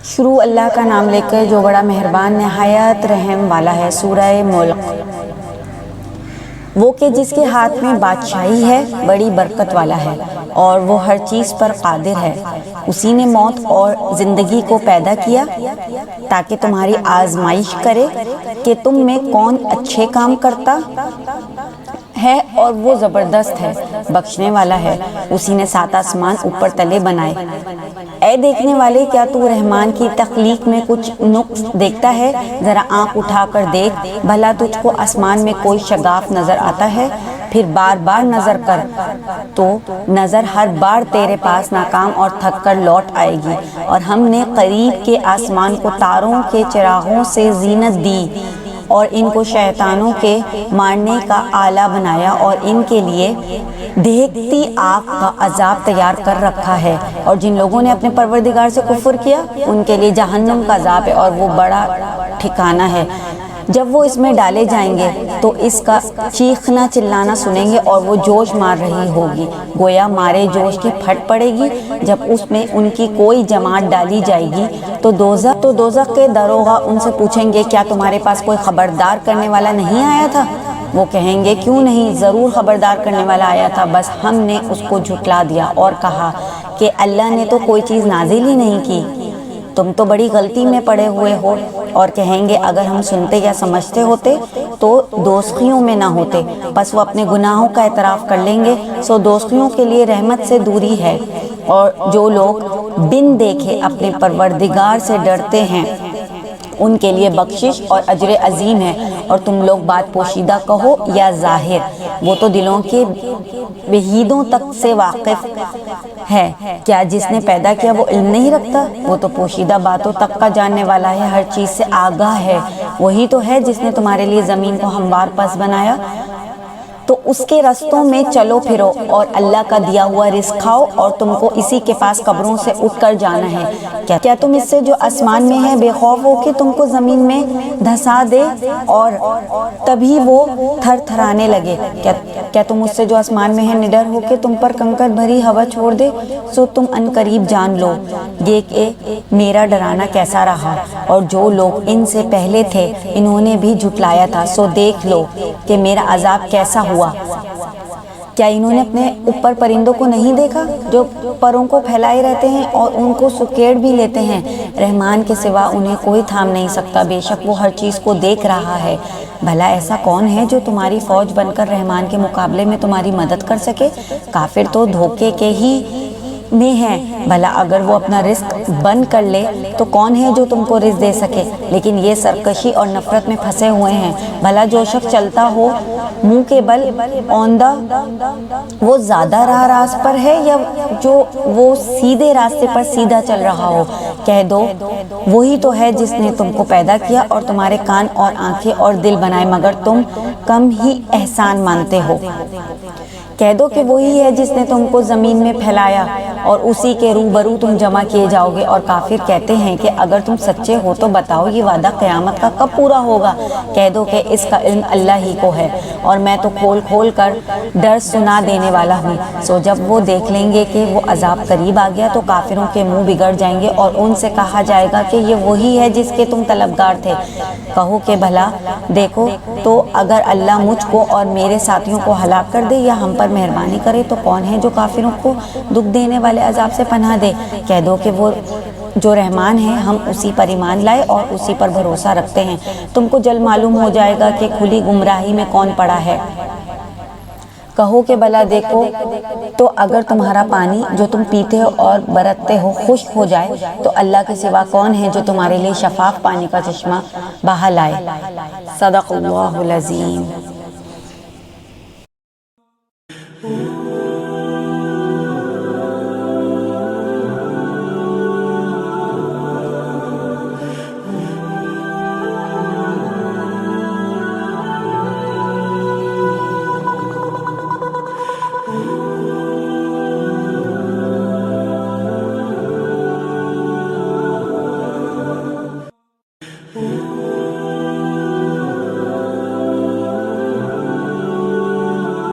شروع اللہ کا نام لے کر جو بڑا مہربان نہایت رحم والا ہے۔ سورہ ملک۔ وہ کہ جس کے ہاتھ میں بادشاہی ہے، بڑی برکت والا ہے اور وہ ہر چیز پر قادر ہے۔ اسی نے موت اور زندگی کو پیدا کیا تاکہ تمہاری آزمائش کرے کہ تم میں کون اچھے کام کرتا ہے، اور وہ زبردست ہے، بخشنے والا ہے۔ اسی نے 7 آسمان اوپر تلے بنائے۔ اے دیکھنے والے، کیا تو رحمان کی تخلیق میں کچھ نقص دیکھتا ہے؟ ذرا آنکھ اٹھا کر دیکھ، بھلا تجھ کو آسمان میں کوئی شگاف نظر آتا ہے؟ پھر بار بار نظر کر تو نظر ہر بار تیرے پاس ناکام اور تھک کر لوٹ آئے گی۔ اور ہم نے قریب کے آسمان کو تاروں کے چراغوں سے زینت دی اور ان کو شیطانوں کے مارنے کا آلہ بنایا، اور ان کے لیے دہکتی آگ کا عذاب تیار کر رکھا ہے۔ اور جن لوگوں نے اپنے پروردگار سے کفر کیا، ان کے لیے جہنم کا عذاب ہے اور وہ بڑا ٹھکانہ ہے۔ جب وہ اس میں ڈالے جائیں گے تو اس کا چیخنا چلانا سنیں گے، اور وہ جوش مار رہی ہوگی، گویا مارے جوش کی پھٹ پڑے گی۔ جب اس میں ان کی کوئی جماعت ڈالی جائے گی تو دوزخ کے داروغہ ان سے پوچھیں گے، کیا تمہارے پاس کوئی خبردار کرنے والا نہیں آیا تھا؟ وہ کہیں گے، کیوں نہیں، ضرور خبردار کرنے والا آیا تھا، بس ہم نے اس کو جھٹلا دیا اور کہا کہ اللہ نے تو کوئی چیز نازل ہی نہیں کی، تم تو بڑی غلطی میں پڑے ہوئے ہو۔ اور کہیں گے، اگر ہم سنتے یا سمجھتے ہوتے تو دوزخیوں میں نہ ہوتے۔ پس وہ اپنے گناہوں کا اعتراف کر لیں گے، سو دوزخیوں کے لیے رحمت سے دوری ہے۔ اور جو لوگ بن دیکھے اپنے پروردگار سے ڈرتے ہیں، ان کے لیے بخشش اور اجر عظیم ہے۔ اور تم لوگ بات پوشیدہ کہو یا ظاہر، وہ تو دلوں کے بہیدوں تک سے واقف ہے۔ کیا جس نے پیدا کیا وہ علم نہیں رکھتا؟ وہ تو پوشیدہ باتوں تک کا جاننے والا ہے، ہر چیز سے آگاہ ہے۔ وہی تو ہے جس نے تمہارے لیے زمین کو ہموار پس بنایا، تو اس کے رستوں میں چلو پھرو اور اللہ کا دیا ہوا رزق کھاؤ، اور تم کو اسی کے پاس قبروں سے اٹھ کر جانا ہے۔ کیا تم اس سے جو آسمان میں ہے بے خوف ہو کہ تم کو زمین میں دھسا دے اور تبھی وہ تھر تھرانے لگے؟ کیا تم اس سے جو آسمان میں ہے نڈر ہو کہ تم پر کنکر بھری ہوا چھوڑ دے؟ سو تم عنقریب جان لو یہ کہ میرا ڈرانا کیسا رہا، اور جو لوگ ان سے پہلے تھے انہوں نے بھی جھٹلایا تھا، سو دیکھ لو کہ میرا عذاب کیسا ہوا۔ کیا انہوں نے اپنے اوپر پرندوں کو نہیں دیکھا جو پروں کو پھیلائے رہتے ہیں اور ان کو سکیڑ بھی لیتے ہیں؟ رحمان کے سوا انہیں کوئی تھام نہیں سکتا، بے شک وہ ہر چیز کو دیکھ رہا ہے۔ بھلا ایسا کون ہے جو تمہاری فوج بن کر رحمان کے مقابلے میں تمہاری مدد کر سکے؟ کافر تو دھوکے کے ہی میں ہیں۔ بھلا اگر وہ اپنا رزق بند کر لے تو کون ہے جو تم کو رزق دے سکے؟ لیکن یہ سرکشی اور نفرت میں پھنسے ہوئے ہیں۔ بھلا جو شخص چلتا ہو منہ کے بل اوندھا، وہ زیادہ راہ راست پر ہے یا جو وہ سیدھے راستے پر سیدھا چل رہا ہو؟ کہہ دو وہی تو ہے جس نے تم کو پیدا کیا اور تمہارے کان اور آنکھیں اور دل بنائے، مگر تم کم ہی احسان مانتے ہو۔ کہہ دو کہ وہی ہے جس نے تم کو زمین میں پھیلایا اور اسی کے روبرو تم جمع کیے جاؤ گے۔ اور کافر کہتے ہیں کہ اگر تم سچے ہو تو بتاؤ یہ وعدہ قیامت کا کب پورا ہوگا؟ کہہ دو کہ اس کا علم اللہ ہی کو ہے، اور میں تو کھول کھول کر ڈر سنا دینے والا ہوں۔ سو جب وہ دیکھ لیں گے کہ وہ عذاب قریب آ گیا تو کافروں کے منہ بگڑ جائیں گے، اور ان سے کہا جائے گا کہ یہ وہی ہے جس کے تم طلبگار تھے۔ کہو کہ بھلا دیکھو تو اگر اللہ مجھ کو اور میرے ساتھیوں کو ہلاک کر دے یا ہم پر مہربانی کرے تو کون ہے جو کافروں کو دکھ دینے والے عذاب سے پناہ دے؟ کہہ دو کہ وہ جو رحمان ہے ہم اسی پر ایمان لائے اور اسی پر بھروسہ رکھتے ہیں۔ تم کو جلد معلوم ہو جائے گا کہ کھلی گمراہی میں کون پڑا ہے۔ کہو کہ بھلا دیکھو تو اگر تمہارا پانی جو تم پیتے ہو اور برتتے ہو خشک ہو جائے تو اللہ کے سوا کون ہے جو تمہارے لیے شفاف پانی کا چشمہ بہا لائے؟ صدق اللہ العظیم۔